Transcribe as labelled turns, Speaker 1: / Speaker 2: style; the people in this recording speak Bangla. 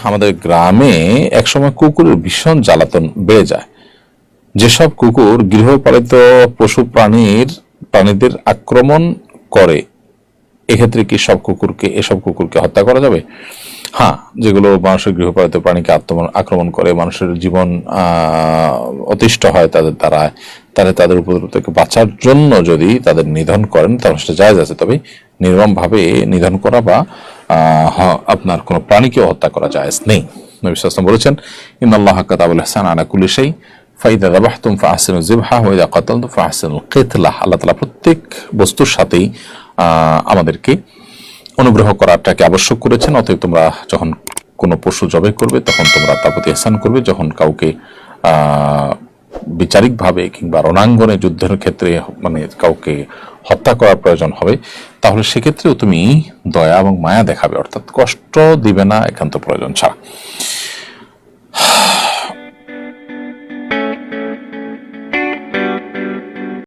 Speaker 1: আমাদের গ্রামে একসময় কুকুরের ভীষণ জ্বালাতন বেড়ে যায়। যেসব কুকুর গৃহপালিত পশু প্রাণীদের আক্রমণ করে, এক্ষেত্রে কি এসব কুকুরকে হত্যা করা যাবে? হ্যাঁ, যেগুলো মানুষের গৃহপালিত প্রাণীকে আক্রমণ করে, মানুষের জীবন অতিষ্ঠ হয় তাদের দ্বারা, তাহলে তাদের উপদ্রব থেকে বাঁচার জন্য যদি তাদের নিধন করেন তাহলে সেটা জায়েজ আছে। তবে নির্মমভাবে নিধন করা বা আপনার কোনো প্রাণীকেও হত্যা করা জায়েজ নেই। নবী সাল্লাল্লাহু আলাইহি ওয়াসাল্লাম বলেছেন, ইন্নাল্লাহা কাতাবাল ইহসানা আলা কুল্লি শাই ফাইদা যাবাহতুম ফাহসিনুজ যিবহা ওয়া ইযা কাতালতুম ফাহসিনুল কিতলা। আল্লাহ তাআলা প্রত্যেক বস্তুর সাথেই আমাদেরকে অনুগ্রহ করাটাকে আবশ্যক করেছেন। অতএব তোমরা যখন কোনো পশু জবাই করবে তখন তোমরা তার প্রতি ইহসান করবে। যখন কাউকে বিচারিকভাবে কিংবা রণাঙ্গনে যুদ্ধের ক্ষেত্রে মানে কাউকে হত্যা করার প্রয়োজন হবে, তাহলে সেক্ষেত্রেও তুমি দয়া এবং মায়া দেখাবে, অর্থাৎ কষ্ট দিবে না একান্ত প্রয়োজন ছাড়া।